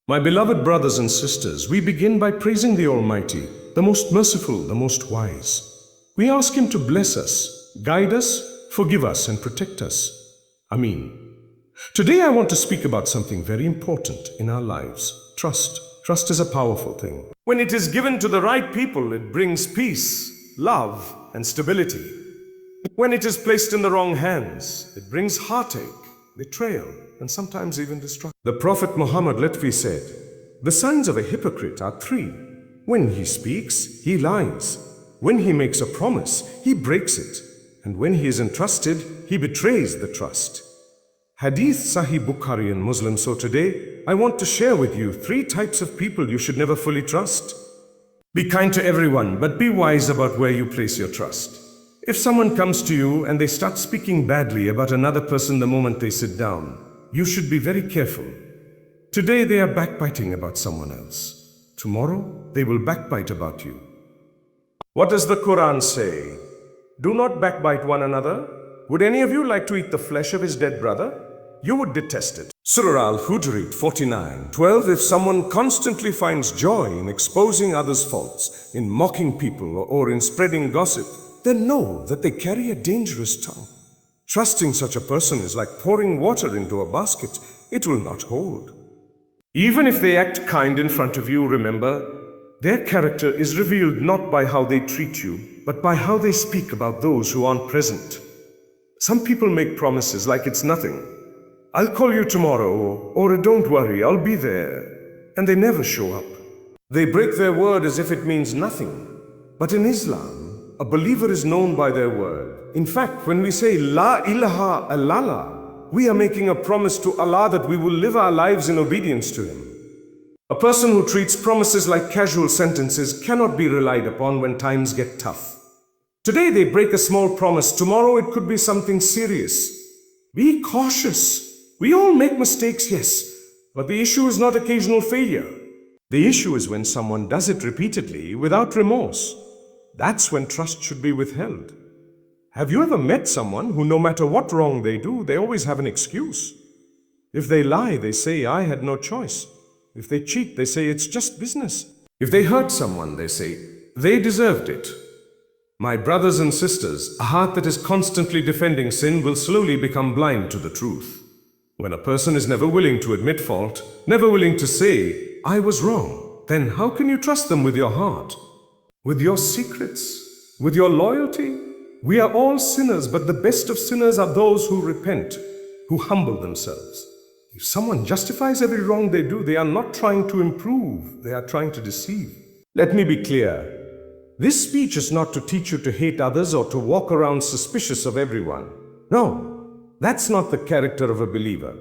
My beloved brothers and sisters, we begin by praising the Almighty, the most merciful, the most wise. We ask Him to bless us, guide us, forgive us, and protect us. Ameen. Today I want to speak about something very important in our lives. Trust. Trust is a powerful thing. When it is given to the right people, it brings peace, love, and stability. When it is placed in the wrong hands, it brings heartache, betrayal, and sometimes even destruction. The Prophet Muhammad said, "The signs of a hypocrite are three. When he speaks, he lies. When he makes a promise, he breaks it. And when he is entrusted, he betrays the trust." Hadith Sahih Bukhari and Muslim. So today, I want to share with you three types of people you should never fully trust. Be kind to everyone, but be wise about where you place your trust. If someone comes to you and they start speaking badly about another person the moment they sit down, you should be very careful. Today they are backbiting about someone else. Tomorrow they will backbite about you. What does the Quran say? Do not backbite one another. Would any of you like to eat the flesh of his dead brother? You would detest it. Surah Al-Hujurat 49:12. If someone constantly finds joy in exposing others' faults, in mocking people, or in spreading gossip, then know that they carry a dangerous tongue. Trusting such a person is like pouring water into a basket. It will not hold. Even if they act kind in front of you, remember, their character is revealed not by how they treat you, but by how they speak about those who aren't present. Some people make promises like it's nothing. I'll call you tomorrow, or don't worry, I'll be there. And they never show up. They break their word as if it means nothing. But in Islam, a believer is known by their word. In fact, when we say La ilaha illallah, we are making a promise to Allah that we will live our lives in obedience to Him. A person who treats promises like casual sentences cannot be relied upon when times get tough. Today they break a small promise, tomorrow it could be something serious. Be cautious. We all make mistakes, yes, but the issue is not occasional failure. The issue is when someone does it repeatedly without remorse. That's when trust should be withheld. Have you ever met someone who, no matter what wrong they do, they always have an excuse? If they lie, they say, "I had no choice." If they cheat, they say, "It's just business." If they hurt someone, they say, "They deserved it." My brothers and sisters, a heart that is constantly defending sin will slowly become blind to the truth. When a person is never willing to admit fault, never willing to say, "I was wrong," then how can you trust them with your heart? With your secrets? With your loyalty? We are all sinners, but the best of sinners are those who repent, who humble themselves. If someone justifies every wrong they do, they are not trying to improve, they are trying to deceive. Let me be clear. This speech is not to teach you to hate others or to walk around suspicious of everyone. No, that's not the character of a believer.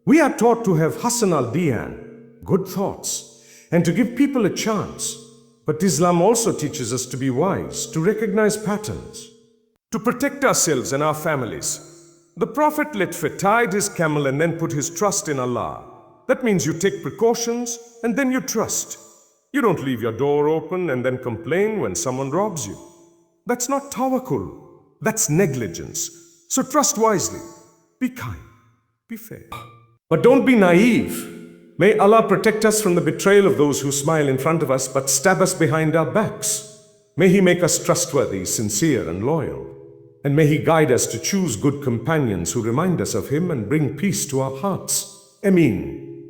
We are taught to have Hasan al-Diyan, good thoughts, and to give people a chance. But Islam also teaches us to be wise, to recognize patterns, to protect ourselves and our families. The Prophet tied his camel and then put his trust in Allah. That means you take precautions and then you trust. You don't leave your door open and then complain when someone robs you. That's not tawakkul. That's negligence. So trust wisely. Be kind. Be fair. But don't be naive. May Allah protect us from the betrayal of those who smile in front of us but stab us behind our backs. May He make us trustworthy, sincere, and loyal. And may He guide us to choose good companions who remind us of Him and bring peace to our hearts. Ameen.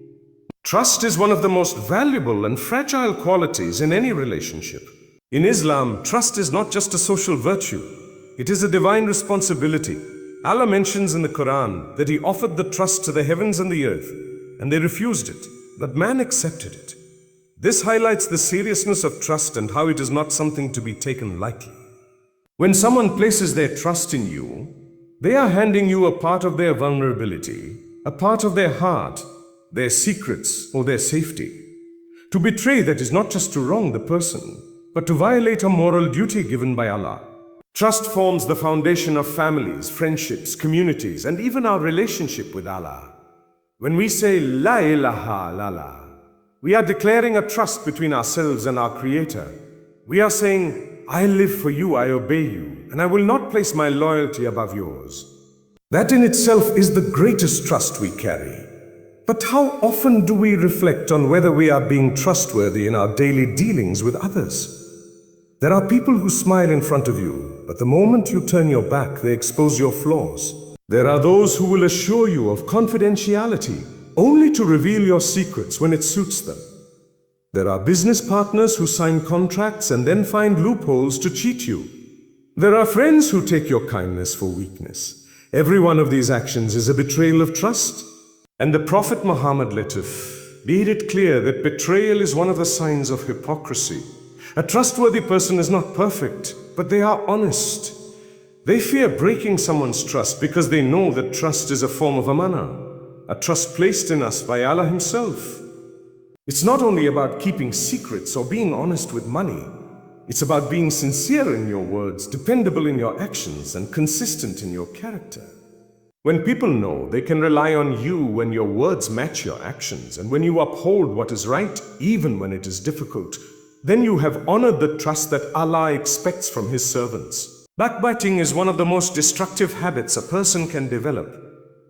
Trust is one of the most valuable and fragile qualities in any relationship. In Islam, trust is not just a social virtue. It is a divine responsibility. Allah mentions in the Quran that He offered the trust to the heavens and the earth, and they refused it, but man accepted it. This highlights the seriousness of trust and how it is not something to be taken lightly. When someone places their trust in you, they are handing you a part of their vulnerability, a part of their heart, their secrets, or their safety. To betray that is not just to wrong the person, but to violate a moral duty given by Allah. Trust forms the foundation of families, friendships, communities, and even our relationship with Allah. When we say La ilaha illallah, we are declaring a trust between ourselves and our Creator. We are saying, I live for you, I obey you, and I will not place my loyalty above yours. That in itself is the greatest trust we carry. But how often do we reflect on whether we are being trustworthy in our daily dealings with others? There are people who smile in front of you, but the moment you turn your back, they expose your flaws. There are those who will assure you of confidentiality, only to reveal your secrets when it suits them. There are business partners who sign contracts and then find loopholes to cheat you. There are friends who take your kindness for weakness. Every one of these actions is a betrayal of trust. And the Prophet Muhammad made it clear that betrayal is one of the signs of hypocrisy. A trustworthy person is not perfect, but they are honest. They fear breaking someone's trust because they know that trust is a form of amana, a trust placed in us by Allah Himself. It's not only about keeping secrets or being honest with money. It's about being sincere in your words, dependable in your actions, and consistent in your character. When people know they can rely on you when your words match your actions, and when you uphold what is right, even when it is difficult, then you have honored the trust that Allah expects from His servants. Backbiting is one of the most destructive habits a person can develop,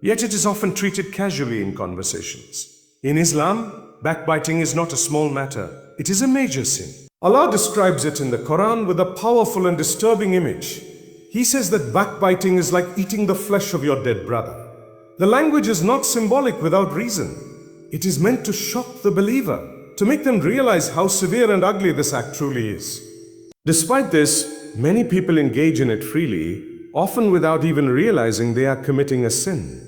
yet it is often treated casually in conversations. In Islam, backbiting is not a small matter, it is a major sin. Allah describes it in the Quran with a powerful and disturbing image. He says that backbiting is like eating the flesh of your dead brother. The language is not symbolic without reason. It is meant to shock the believer, to make them realize how severe and ugly this act truly is. Despite this, many people engage in it freely, often without even realizing they are committing a sin.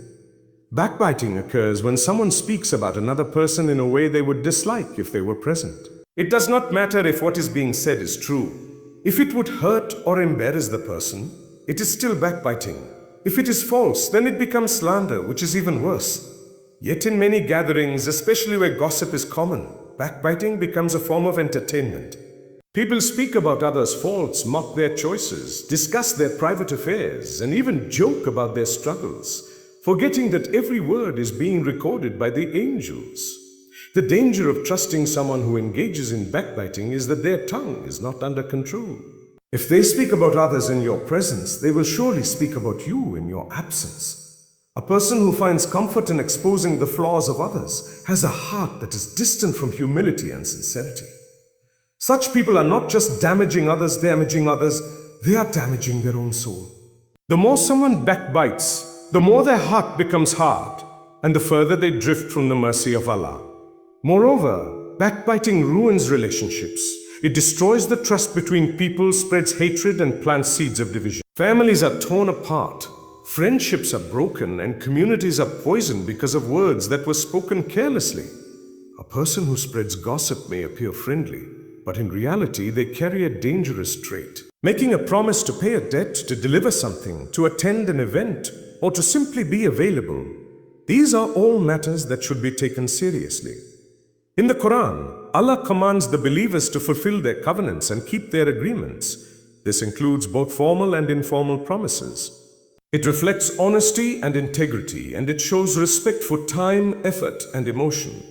Backbiting occurs when someone speaks about another person in a way they would dislike if they were present. It does not matter if what is being said is true. If it would hurt or embarrass the person, it is still backbiting. If it is false, then it becomes slander, which is even worse. Yet in many gatherings, especially where gossip is common, backbiting becomes a form of entertainment. People speak about others' faults, mock their choices, discuss their private affairs, and even joke about their struggles, forgetting that every word is being recorded by the angels. The danger of trusting someone who engages in backbiting is that their tongue is not under control. If they speak about others in your presence, they will surely speak about you in your absence. A person who finds comfort in exposing the flaws of others has a heart that is distant from humility and sincerity. Such people are not just damaging others, they are damaging their own soul. The more someone backbites, the more their heart becomes hard, and the further they drift from the mercy of Allah. Moreover, backbiting ruins relationships. It destroys the trust between people, spreads hatred, and plants seeds of division. Families are torn apart, friendships are broken, and communities are poisoned because of words that were spoken carelessly. A person who spreads gossip may appear friendly, but in reality they carry a dangerous trait. Making a promise to pay a debt, to deliver something, to attend an event, or to simply be available. These are all matters that should be taken seriously. In the Quran, Allah commands the believers to fulfill their covenants and keep their agreements. This includes both formal and informal promises. It reflects honesty and integrity, and it shows respect for time, effort, and emotion.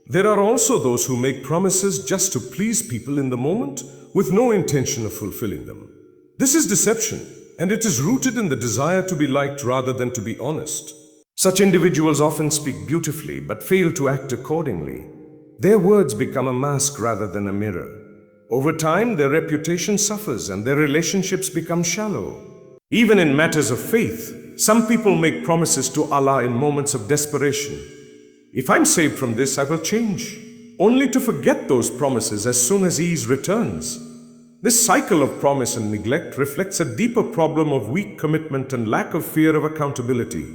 There are also those who make promises just to please people in the moment, with no intention of fulfilling them. This is deception, and it is rooted in the desire to be liked rather than to be honest. Such individuals often speak beautifully, but fail to act accordingly. Their words become a mask rather than a mirror. Over time, their reputation suffers and their relationships become shallow. Even in matters of faith, some people make promises to Allah in moments of desperation. If I'm saved from this, I will change, only to forget those promises as soon as ease returns. This cycle of promise and neglect reflects a deeper problem of weak commitment and lack of fear of accountability.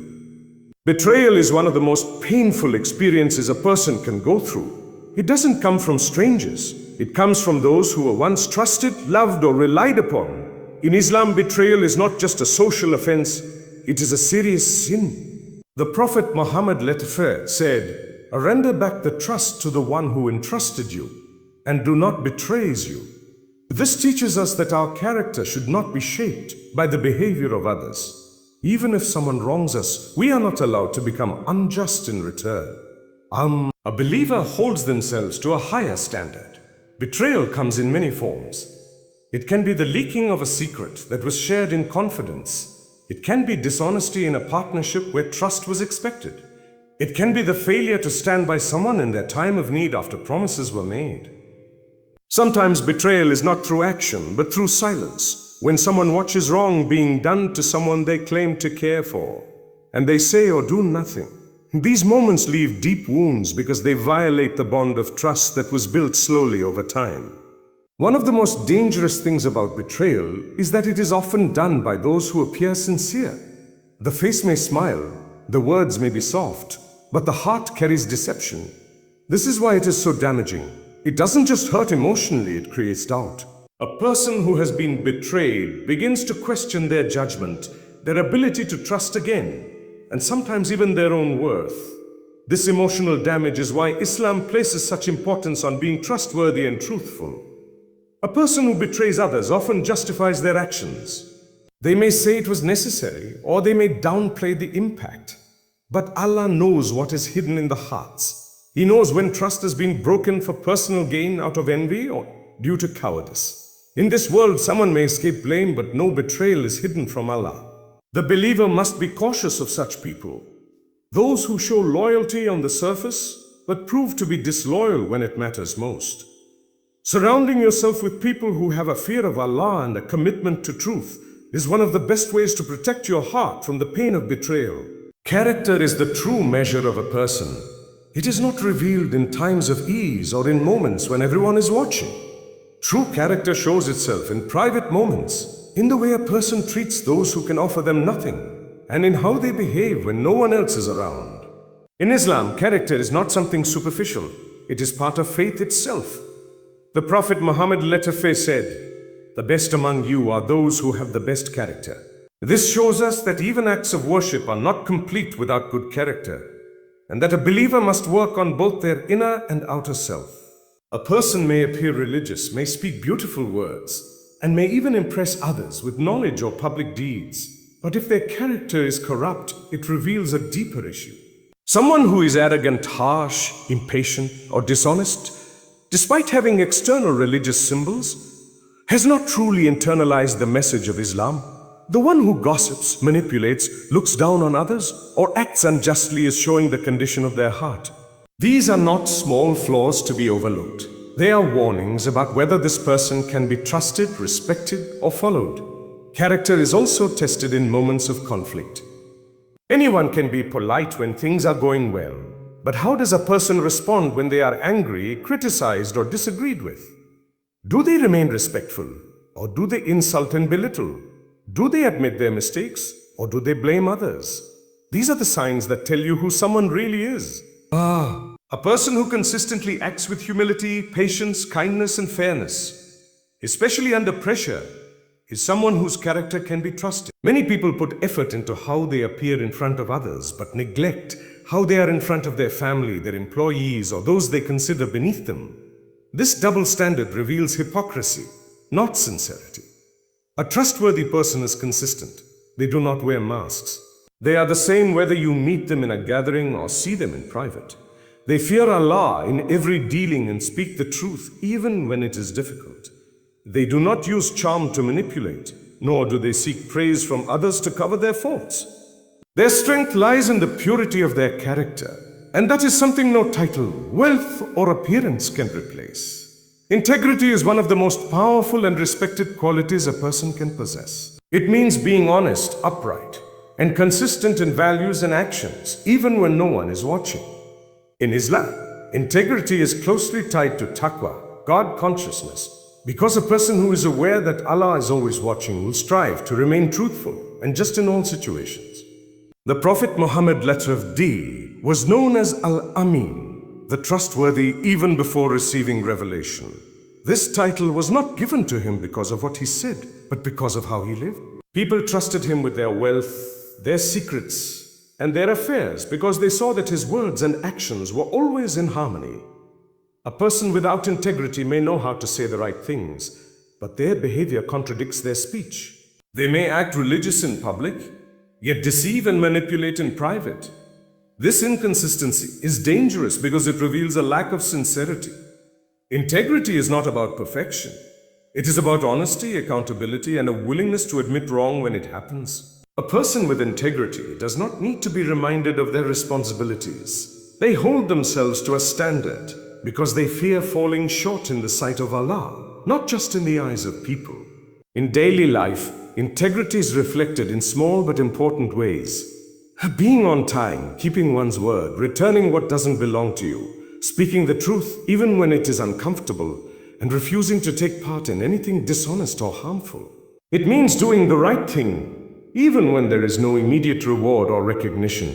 Betrayal is one of the most painful experiences a person can go through. It doesn't come from strangers. It comes from those who were once trusted, loved, or relied upon. In Islam, betrayal is not just a social offense, it is a serious sin. The Prophet Muhammad said, "Render back the trust to the one who entrusted you, and do not betray you." This teaches us that our character should not be shaped by the behavior of others. Even if someone wrongs us, we are not allowed to become unjust in return. A believer holds themselves to a higher standard. Betrayal comes in many forms. It can be the leaking of a secret that was shared in confidence. It can be dishonesty in a partnership where trust was expected. It can be the failure to stand by someone in their time of need after promises were made. Sometimes betrayal is not through action, but through silence, when someone watches wrong being done to someone they claim to care for, and they say or do nothing. These moments leave deep wounds because they violate the bond of trust that was built slowly over time. One of the most dangerous things about betrayal is that it is often done by those who appear sincere. The face may smile, the words may be soft, but the heart carries deception. This is why it is so damaging. It doesn't just hurt emotionally, it creates doubt. A person who has been betrayed begins to question their judgment, their ability to trust again, and sometimes even their own worth. This emotional damage is why Islam places such importance on being trustworthy and truthful. A person who betrays others often justifies their actions. They may say it was necessary, or they may downplay the impact. But Allah knows what is hidden in the hearts. He knows when trust has been broken for personal gain out of envy or due to cowardice. In this world, someone may escape blame, but no betrayal is hidden from Allah. The believer must be cautious of such people. Those who show loyalty on the surface, but prove to be disloyal when it matters most. Surrounding yourself with people who have a fear of Allah and a commitment to truth is one of the best ways to protect your heart from the pain of betrayal. Character is the true measure of a person. It is not revealed in times of ease or in moments when everyone is watching. True character shows itself in private moments, in the way a person treats those who can offer them nothing, and in how they behave when no one else is around. In Islam, character is not something superficial. It is part of faith itself. The Prophet Muhammad said, "The best among you are those who have the best character." This shows us that even acts of worship are not complete without good character, and that a believer must work on both their inner and outer self. A person may appear religious, may speak beautiful words, and may even impress others with knowledge or public deeds. But if their character is corrupt, it reveals a deeper issue. Someone who is arrogant, harsh, impatient, or dishonest, despite having external religious symbols, has not truly internalized the message of Islam. The one who gossips, manipulates, looks down on others, or acts unjustly is showing the condition of their heart. These are not small flaws to be overlooked. They are warnings about whether this person can be trusted, respected, or followed. Character is also tested in moments of conflict. Anyone can be polite when things are going well, but how does a person respond when they are angry, criticized, or disagreed with? Do they remain respectful, or do they insult and belittle? Do they admit their mistakes, or do they blame others? These are the signs that tell you who someone really is. A person who consistently acts with humility, patience, kindness, and fairness, especially under pressure, is someone whose character can be trusted. Many people put effort into how they appear in front of others, but neglect how they are in front of their family, their employees, or those they consider beneath them. This double standard reveals hypocrisy, not sincerity. A trustworthy person is consistent. They do not wear masks. They are the same whether you meet them in a gathering or see them in private. They fear Allah in every dealing and speak the truth even when it is difficult. They do not use charm to manipulate, nor do they seek praise from others to cover their faults. Their strength lies in the purity of their character, and that is something no title, wealth, or appearance can replace. Integrity is one of the most powerful and respected qualities a person can possess. It means being honest, upright, and consistent in values and actions, even when no one is watching. In Islam, integrity is closely tied to taqwa, God consciousness, because a person who is aware that Allah is always watching will strive to remain truthful and just in all situations. The Prophet Muhammad, letter of D, was known as Al-Amin, the trustworthy, even before receiving revelation. This title was not given to him because of what he said, but because of how he lived. People trusted him with their wealth, their secrets, and their affairs because they saw that his words and actions were always in harmony. A person without integrity may know how to say the right things, but their behavior contradicts their speech. They may act religious in public, yet deceive and manipulate in private. This inconsistency is dangerous because it reveals a lack of sincerity. Integrity is not about perfection. It is about honesty, accountability, and a willingness to admit wrong when it happens. A person with integrity does not need to be reminded of their responsibilities. They hold themselves to a standard because they fear falling short in the sight of Allah, not just in the eyes of people. In daily life, integrity is reflected in small but important ways. Being on time, keeping one's word, returning what doesn't belong to you, speaking the truth even when it is uncomfortable, and refusing to take part in anything dishonest or harmful. It means doing the right thing even when there is no immediate reward or recognition.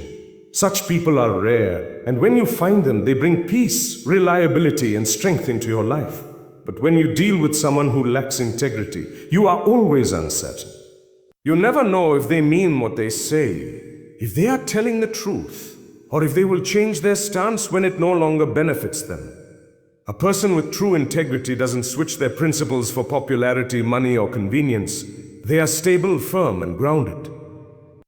Such people are rare, and when you find them, they bring peace, reliability, and strength into your life. But when you deal with someone who lacks integrity, you are always uncertain. You never know if they mean what they say, if they are telling the truth, or if they will change their stance when it no longer benefits them. A person with true integrity doesn't switch their principles for popularity, money, or convenience. They are stable, firm, and grounded.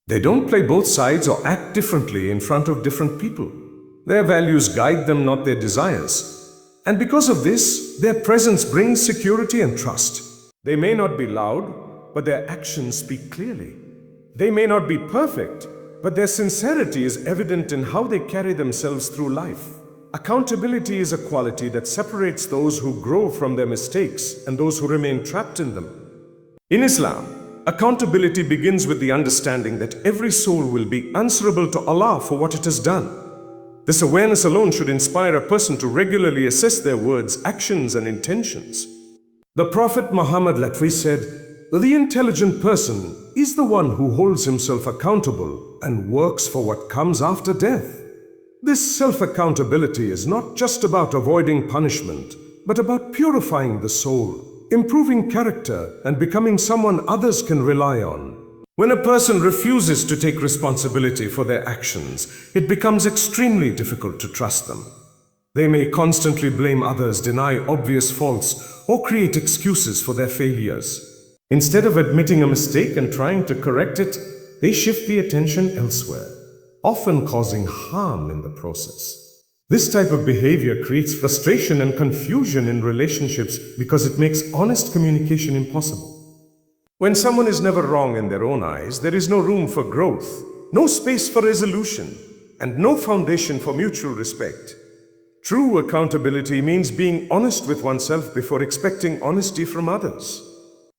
They don't play both sides or act differently in front of different people. Their values guide them, not their desires. And because of this, their presence brings security and trust. They may not be loud, but their actions speak clearly. They may not be perfect, but their sincerity is evident in how they carry themselves through life. Accountability is a quality that separates those who grow from their mistakes and those who remain trapped in them. In Islam, accountability begins with the understanding that every soul will be answerable to Allah for what it has done. This awareness alone should inspire a person to regularly assess their words, actions, and intentions. The Prophet Muhammad said, "The intelligent person is the one who holds himself accountable and works for what comes after death." This self-accountability is not just about avoiding punishment, but about purifying the soul, improving character, and becoming someone others can rely on. When a person refuses to take responsibility for their actions, it becomes extremely difficult to trust them. They may constantly blame others, deny obvious faults, or create excuses for their failures. Instead of admitting a mistake and trying to correct it, they shift the attention elsewhere, often causing harm in the process. This type of behavior creates frustration and confusion in relationships because it makes honest communication impossible. When someone is never wrong in their own eyes, there is no room for growth, no space for resolution, and no foundation for mutual respect. True accountability means being honest with oneself before expecting honesty from others.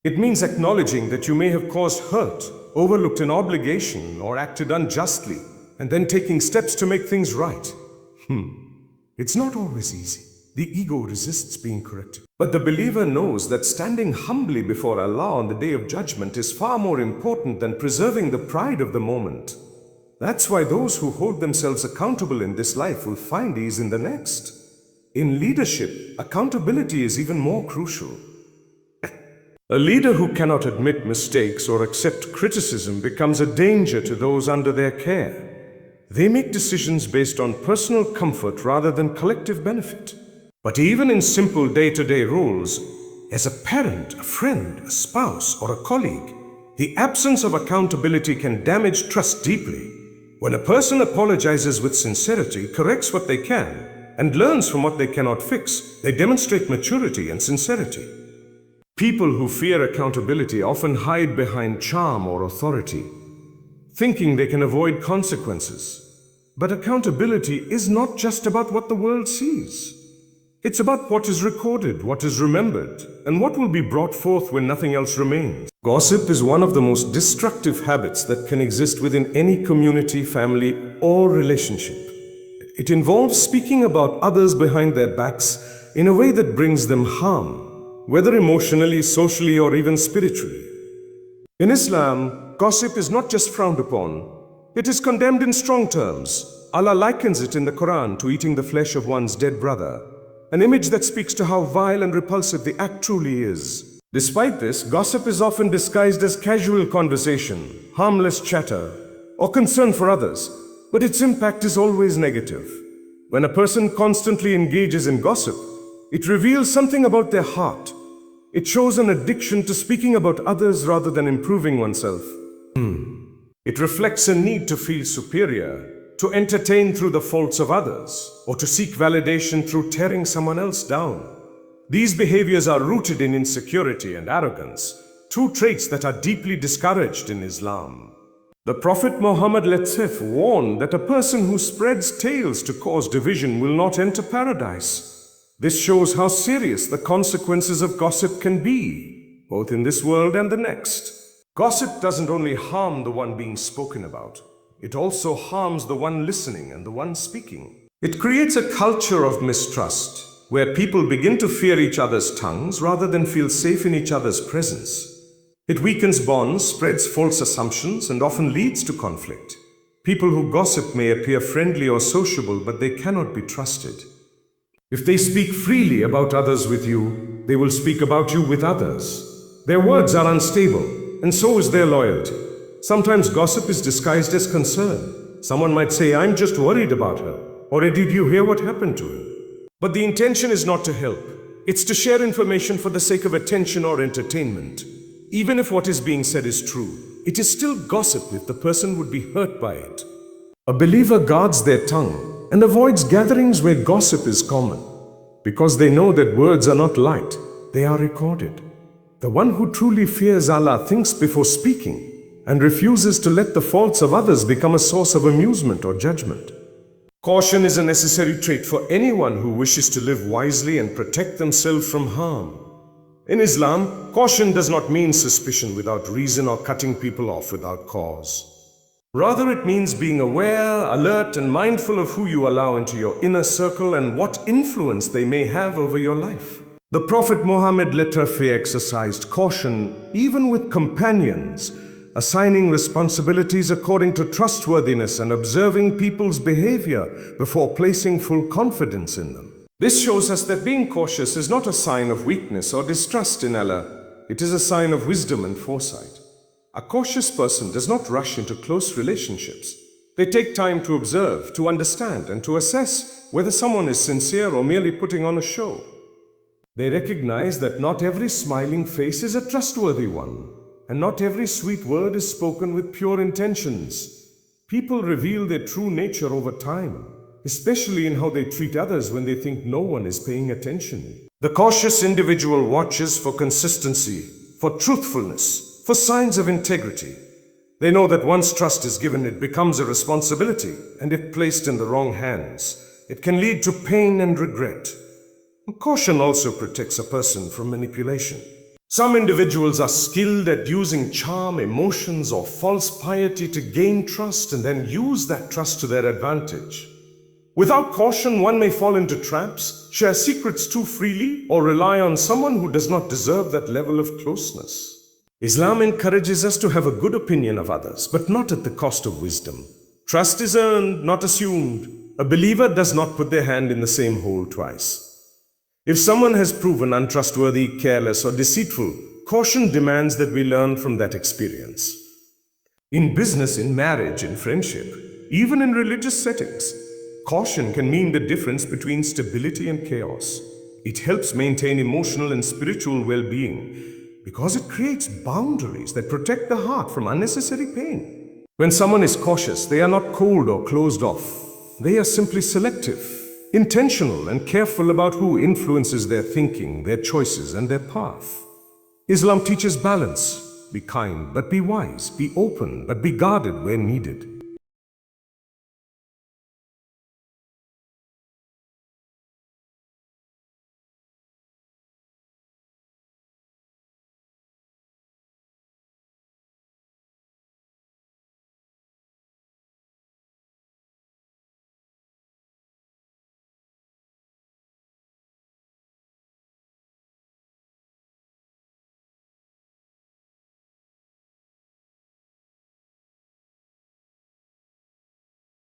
It means acknowledging that you may have caused hurt, overlooked an obligation, or acted unjustly, and then taking steps to make things right. It's not always easy. The ego resists being corrected. But the believer knows that standing humbly before Allah on the day of judgment is far more important than preserving the pride of the moment. That's why those who hold themselves accountable in this life will find ease in the next. In leadership, accountability is even more crucial. A leader who cannot admit mistakes or accept criticism becomes a danger to those under their care. They make decisions based on personal comfort rather than collective benefit. But even in simple day-to-day roles, as a parent, a friend, a spouse, or a colleague, the absence of accountability can damage trust deeply. When a person apologizes with sincerity, corrects what they can, and learns from what they cannot fix, they demonstrate maturity and sincerity. People who fear accountability often hide behind charm or authority, thinking they can avoid consequences. But accountability is not just about what the world sees. It's about what is recorded, what is remembered, and what will be brought forth when nothing else remains. Gossip is one of the most destructive habits that can exist within any community, family, or relationship. It involves speaking about others behind their backs in a way that brings them harm, whether emotionally, socially, or even spiritually. In Islam, gossip is not just frowned upon, it is condemned in strong terms. Allah likens it in the Quran to eating the flesh of one's dead brother, an image that speaks to how vile and repulsive the act truly is. Despite this, gossip is often disguised as casual conversation, harmless chatter, or concern for others, but its impact is always negative. When a person constantly engages in gossip, it reveals something about their heart. It shows an addiction to speaking about others rather than improving oneself. It reflects a need to feel superior, to entertain through the faults of others, or to seek validation through tearing someone else down. These behaviors are rooted in insecurity and arrogance, two traits that are deeply discouraged in Islam. The Prophet Muhammad warned that a person who spreads tales to cause division will not enter paradise. This shows how serious the consequences of gossip can be, both in this world and the next. Gossip doesn't only harm the one being spoken about, it also harms the one listening and the one speaking. It creates a culture of mistrust, where people begin to fear each other's tongues rather than feel safe in each other's presence. It weakens bonds, spreads false assumptions, and often leads to conflict. People who gossip may appear friendly or sociable, but they cannot be trusted. If they speak freely about others with you, they will speak about you with others. Their words are unstable, and so is their loyalty. Sometimes gossip is disguised as concern. Someone might say, "I'm just worried about her," or "Did you hear what happened to him?" But the intention is not to help. It's to share information for the sake of attention or entertainment. Even if what is being said is true, it is still gossip if the person would be hurt by it. A believer guards their tongue and avoids gatherings where gossip is common, because they know that words are not light, they are recorded. The one who truly fears Allah thinks before speaking and refuses to let the faults of others become a source of amusement or judgment. Caution is a necessary trait for anyone who wishes to live wisely and protect themselves from harm. In Islam, caution does not mean suspicion without reason or cutting people off without cause. Rather, it means being aware, alert, and mindful of who you allow into your inner circle and what influence they may have over your life. The Prophet Muhammad exercised caution even with companions, assigning responsibilities according to trustworthiness and observing people's behavior before placing full confidence in them. This shows us that being cautious is not a sign of weakness or distrust in Allah. It is a sign of wisdom and foresight. A cautious person does not rush into close relationships. They take time to observe, to understand, and to assess whether someone is sincere or merely putting on a show. They recognize that not every smiling face is a trustworthy one, and not every sweet word is spoken with pure intentions. People reveal their true nature over time, especially in how they treat others when they think no one is paying attention. The cautious individual watches for consistency, for truthfulness, for signs of integrity. They know that once trust is given, it becomes a responsibility, and if placed in the wrong hands, it can lead to pain and regret. Caution also protects a person from manipulation. Some individuals are skilled at using charm, emotions, or false piety to gain trust and then use that trust to their advantage. Without caution, one may fall into traps, share secrets too freely, or rely on someone who does not deserve that level of closeness. Islam encourages us to have a good opinion of others, but not at the cost of wisdom. Trust is earned, not assumed. A believer does not put their hand in the same hole twice. If someone has proven untrustworthy, careless, or deceitful, caution demands that we learn from that experience. In business, in marriage, in friendship, even in religious settings, caution can mean the difference between stability and chaos. It helps maintain emotional and spiritual well-being because it creates boundaries that protect the heart from unnecessary pain. When someone is cautious, they are not cold or closed off. They are simply selective, intentional, and careful about who influences their thinking, their choices, and their path. Islam teaches balance. Be kind, but be wise. Be open, but be guarded where needed.